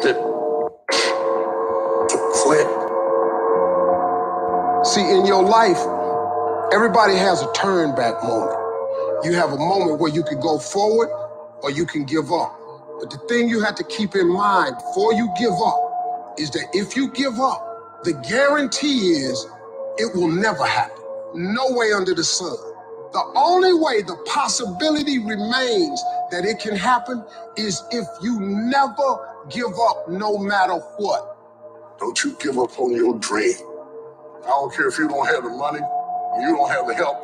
tempted to quit. See, in your life, everybody has a turn back moment. You have a moment where you can go forward or you can give up. But the thing you have to keep in mind before you give up is that if you give up, the guarantee is it will never happen. No way under the sun. The only way the possibility remains that it can happen is if you never give up no matter what. Don't you give up on your dream. I don't care if you don't have the money, and you don't have the help,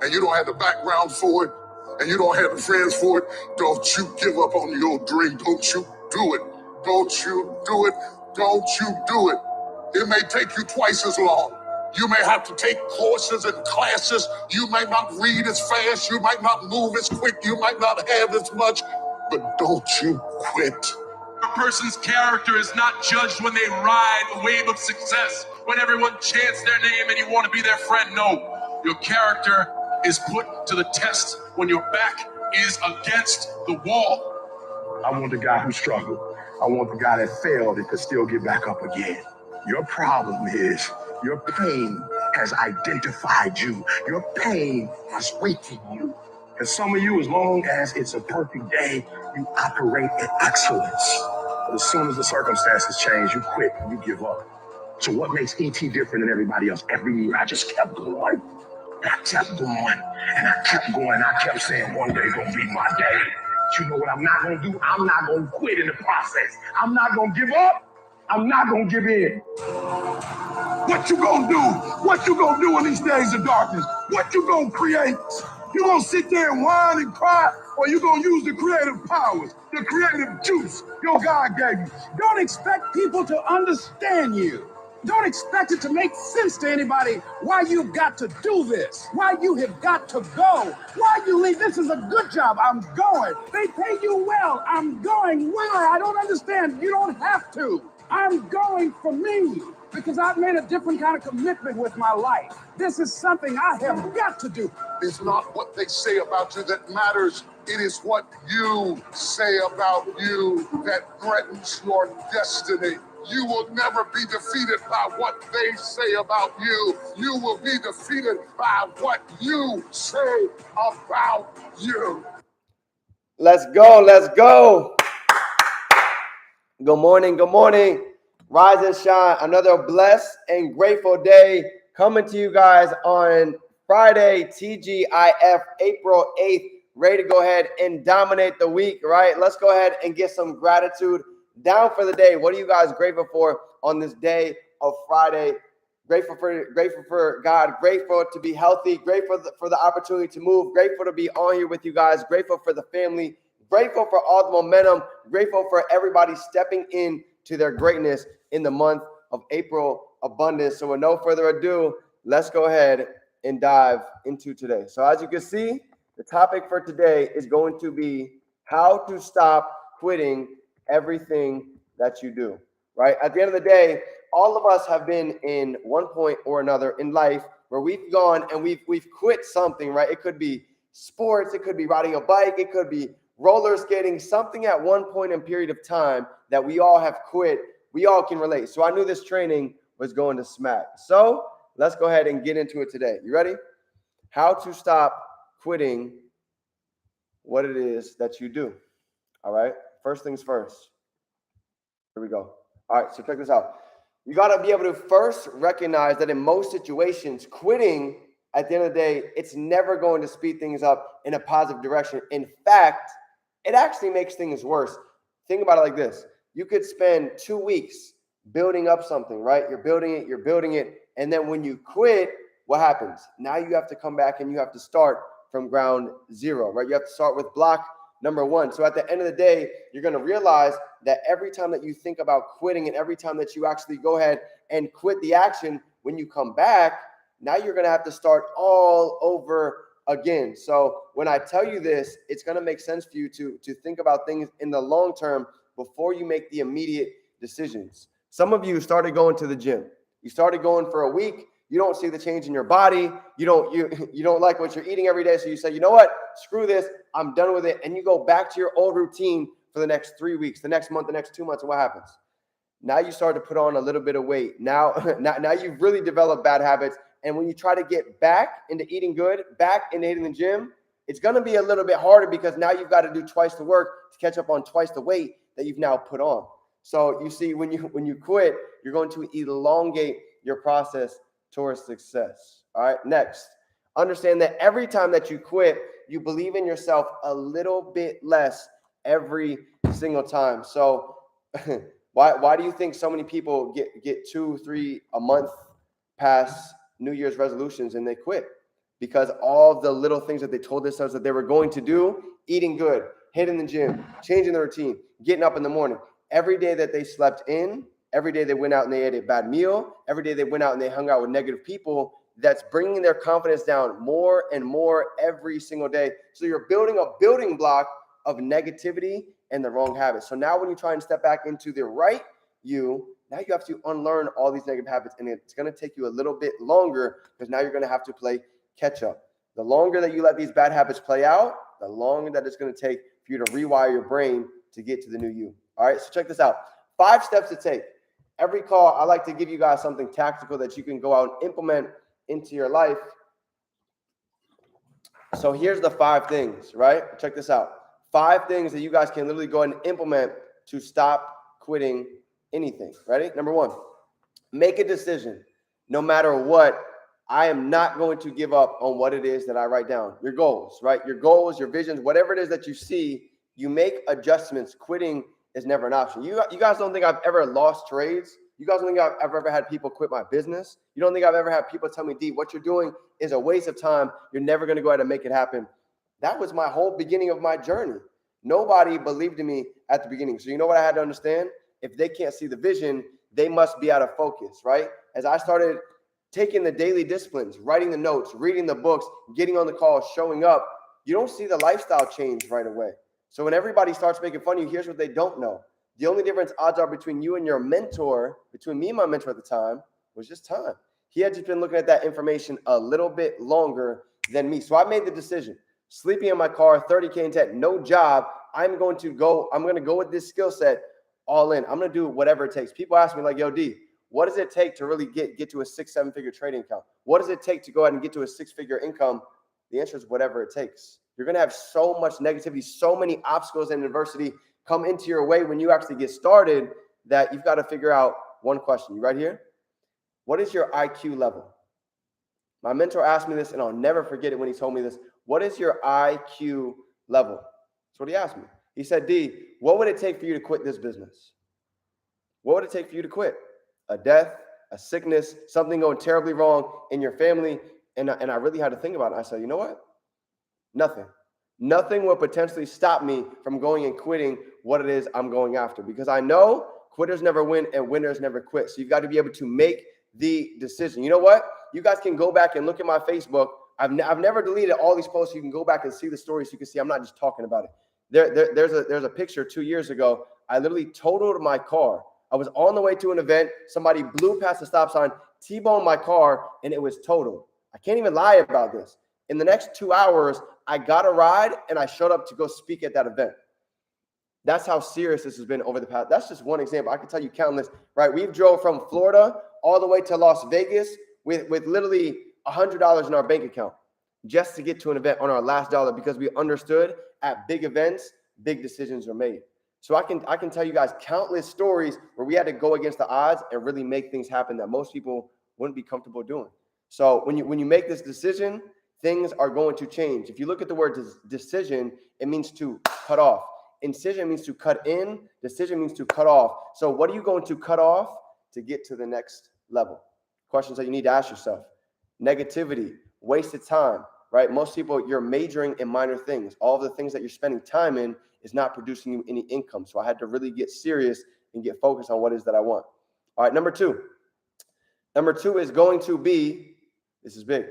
and you don't have the background for it, and you don't have the friends for it. Don't you give up on your dream. Don't you do it. Don't you do it. Don't you do it. It may take you twice as long. You may have to take courses and classes. You might not read as fast. You might not move as quick. You might not have as much. But don't you quit. A person's character is not judged when they ride a wave of success, when everyone chants their name and you want to be their friend. No, your character is put to the test when your back is against the wall. I want the guy who struggled. I want the guy that failed and could still get back up again. Your problem is your pain has identified you. Your pain has weighted you. And some of you, as long as it's a perfect day, you operate in excellence. But as soon as the circumstances change, you quit, you give up. So what makes ET different than everybody else? Every year I just kept going. And I kept going. And I kept going. I kept saying one day gonna be my day. But you know what I'm not gonna do? I'm not gonna quit in the process. I'm not gonna give up. I'm not gonna give in. What you gonna do? What you gonna do in these days of darkness? What you gonna create? You gonna sit there and whine and cry, or you gonna use the creative powers, the creative juice your God gave you? Don't expect people to understand you. Don't expect it to make sense to anybody why you've got to do this, why you have got to go, why you leave. This is a good job. I'm going. They pay you well. I'm going. Why? I don't understand. You don't have to. I'm going for me because I've made a different kind of commitment with my life. This is something I have got to do. It's not what they say about you that matters. It is what you say about you that threatens your destiny. You will never be defeated by what they say about you. You will be defeated by what you say about you. Let's go. Let's go. Good morning. Good morning. Rise and shine. Another blessed and grateful day coming to you guys on Friday, TGIF, April 8th. Ready to go ahead and dominate the week, right? Let's go ahead and get some gratitude down for the day. What are you guys grateful for on this day of Friday? Grateful for God, grateful to be healthy, grateful for the opportunity to move, grateful to be on here with you guys, grateful for the family, grateful for all the momentum, grateful for everybody stepping in to their greatness in the month of April abundance. So with no further ado, let's go ahead and dive into today. So as you can see, the topic for today is going to be how to stop quitting everything that you do, right? At the end of the day, all of us have been in one point or another in life where we've gone and we've quit something, right? It could be sports, it could be riding a bike, it could be roller skating, something at one point in period of time that we all have quit. We all can relate. So I knew this training was going to smack. So let's go ahead and get into it today. You ready? How to stop quitting what it is that you do. All right. First things first. Here we go. All right. So check this out. You got to be able to first recognize that in most situations, quitting at the end of the day, it's never going to speed things up in a positive direction. In fact, it actually makes things worse. Think about it like this. You could spend 2 weeks building up something, right? You're building it. And then when you quit, what happens? Now you have to come back and you have to start from ground zero, right? You have to start with block number one. So at the end of the day, you're going to realize that every time that you think about quitting and every time that you actually go ahead and quit the action, when you come back, now you're going to have to start all over again. So when I tell you this, it's going to make sense for you to think about things in the long term before you make the immediate decisions. Some of you started going to the gym. You started going for a week. You don't see the change in your body. You don't like what you're eating every day. So you say, you know what? Screw this. I'm done with it. And you go back to your old routine for the next 3 weeks, the next month, the next 2 months. And what happens? Now you start to put on a little bit of weight. Now you've really developed bad habits. And when you try to get back into eating good, back into hitting the gym, it's going to be a little bit harder because now you've got to do twice the work to catch up on twice the weight that you've now put on. So you see, when you quit, you're going to elongate your process towards success. All right, next, understand that every time that you quit, you believe in yourself a little bit less every single time. So why do you think so many people get 2-3 a month past New Year's resolutions and they quit? Because all of the little things that they told themselves that they were going to do, eating good, hitting the gym, changing their routine, getting up in the morning, every day that they slept in, every day they went out and they ate a bad meal, every day they went out and they hung out with negative people, that's bringing their confidence down more and more every single day. So you're building a building block of negativity and the wrong habits. So now when you try and step back into the right you, now you have to unlearn all these negative habits, and it's going to take you a little bit longer because now you're going to have to play catch up. The longer that you let these bad habits play out, the longer that it's going to take for you to rewire your brain to get to the new you. All right, so check this out. 5 steps to take. Every call, I like to give you guys something tactical that you can go out and implement into your life. So here's the 5 things, right? Check this out. 5 things that you guys can literally go ahead and implement to stop quitting anything. Ready? Number 1, make a decision. No matter what, I am not going to give up on what it is that I write down. Your goals, right? Your goals, your visions, whatever it is that you see, you make adjustments. Quitting is never an option. You guys don't think I've ever lost trades? You guys don't think I've ever had people quit my business? You don't think I've ever had people tell me, D, what you're doing is a waste of time. You're never going to go ahead and make it happen. That was my whole beginning of my journey. Nobody believed in me at the beginning. So you know what I had to understand? If they can't see the vision, they must be out of focus, right? As I started taking the daily disciplines, writing the notes, reading the books, getting on the calls, showing up, you don't see the lifestyle change right away. So when everybody starts making fun of you, here's what they don't know. The only difference odds are between you and your mentor, between me and my mentor at the time, was just time. He had just been looking at that information a little bit longer than me. So I made the decision, sleeping in my car, 30K in debt, no job. I'm going to go with this skill set all in. I'm going to do whatever it takes. People ask me like, yo, D, what does it take to really get to a 6-7 figure trading account? What does it take to go ahead and get to a 6-figure income? The answer is whatever it takes. You're going to have so much negativity, so many obstacles and adversity come into your way when you actually get started that you've got to figure out one question. You right here? What is your IQ level? My mentor asked me this, and I'll never forget it when he told me this. What is your IQ level? That's what he asked me. He said, D, what would it take for you to quit this business? What would it take for you to quit? A death, a sickness, something going terribly wrong in your family? And I really had to think about it. I said, you know what? Nothing. Nothing will potentially stop me from going and quitting what it is I'm going after, because I know quitters never win and winners never quit. So you've got to be able to make the decision. You know what? You guys can go back and look at my Facebook. I've never deleted all these posts. You can go back and see the stories. So you can see I'm not just talking about it. There's a picture 2 years ago. I literally totaled my car. I was on the way to an event. Somebody blew past the stop sign, T-boned my car, and it was totaled. I can't even lie about this. In the next 2 hours, I got a ride and I showed up to go speak at that event. That's how serious this has been over the past. That's just one example. I can tell you countless, right? We've drove from Florida all the way to Las Vegas with literally $100 in our bank account just to get to an event on our last dollar, because we understood at big events, big decisions are made. So I can tell you guys countless stories where we had to go against the odds and really make things happen that most people wouldn't be comfortable doing. So when you make this decision, things are going to change. If you look at the word decision, it means to cut off. Incision means to cut in. Decision means to cut off. So what are you going to cut off to get to the next level? Questions that you need to ask yourself. Negativity, wasted time, right? Most people, you're majoring in minor things. All of the things that you're spending time in is not producing you any income. So I had to really get serious and get focused on what it is that I want. All right, number two. Number 2 is going to be, this is big,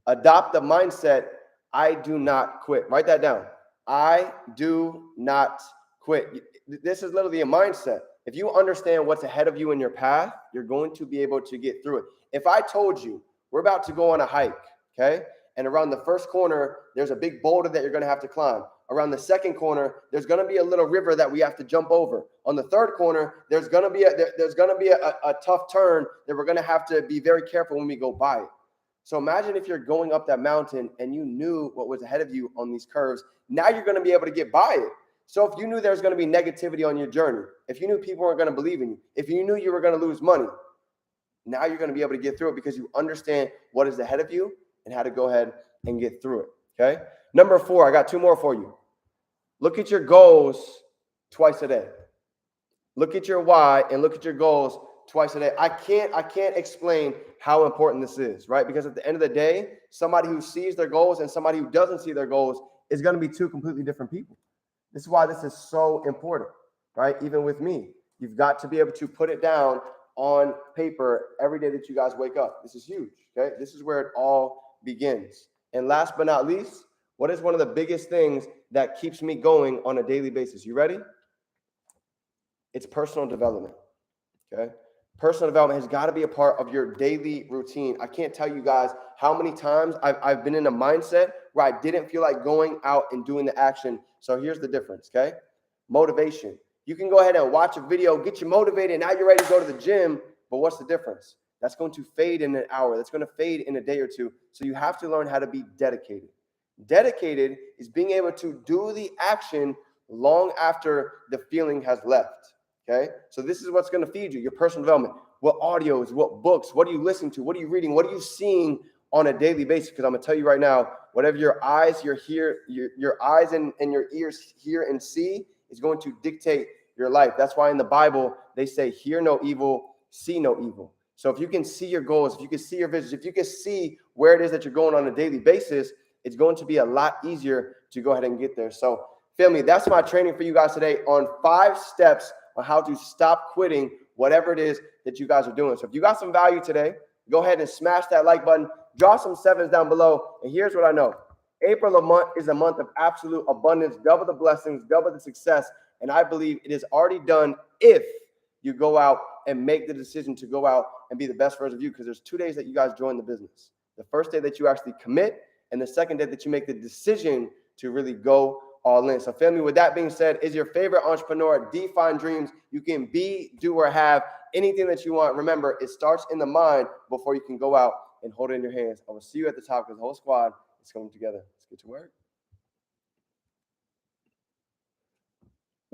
adopt the mindset, I do not quit. Write that down. I do not quit. This is literally a mindset. If you understand what's ahead of you in your path, you're going to be able to get through it. If I told you we're about to go on a hike, okay, and around the first corner, there's a big boulder that you're going to have to climb. Around the second corner, there's going to be a little river that we have to jump over. On the third corner, there's going to be a tough turn that we're going to have to be very careful when we go by it. So imagine if you're going up that mountain and you knew what was ahead of you on these curves. Now you're going to be able to get by it. So if you knew there's going to be negativity on your journey, if you knew people weren't going to believe in you, if you knew you were going to lose money, now you're going to be able to get through it because you understand what is ahead of you and how to go ahead and get through it. Okay. Number 4, I got 2 more for you. Look at your goals twice a day. Look at your why and look at your goals twice a day. I can't explain how important this is, right? Because at the end of the day, somebody who sees their goals and somebody who doesn't see their goals is going to be 2 completely different people. This is why this is so important, right? Even with me, you've got to be able to put it down on paper every day that you guys wake up. This is huge, okay? This is where it all begins. And last but not least, what is one of the biggest things that keeps me going on a daily basis? You ready? It's personal development, okay? Personal development has got to be a part of your daily routine. I can't tell you guys how many times I've been in a mindset where I didn't feel like going out and doing the action. So here's the difference, okay? Motivation. You can go ahead and watch a video, get you motivated, now you're ready to go to the gym, but what's the difference? That's going to fade in an hour. That's going to fade in a day or 2. So you have to learn how to be dedicated. Dedicated is being able to do the action long after the feeling has left. Okay. So this is what's going to feed you, your personal development. What audios, what books, what are you listening to? What are you reading? What are you seeing on a daily basis? Because I'm going to tell you right now, whatever your eyes, your eyes and your ears hear and see is going to dictate your life. That's why in the Bible, they say, hear no evil, see no evil. So if you can see your goals, if you can see your visions, if you can see where it is that you're going on a daily basis, it's going to be a lot easier to go ahead and get there. So family, that's my training for you guys today on 5 steps on how to stop quitting whatever it is that you guys are doing. So if you got some value today, go ahead and smash that like button, draw some 7s down below. And here's what I know. April is a month of absolute abundance, double the blessings, double the success. And I believe it is already done if you go out and make the decision to go out and be the best version of you, because there's 2 days that you guys join the business. The first day that you actually commit, and the second day that you make the decision to really go all in. So family, with that being said, is your favorite entrepreneur, Define Dreams. You can be, do, or have anything that you want. Remember, it starts in the mind before you can go out and hold it in your hands. I will see you at the top because the whole squad is coming together. Let's get to work.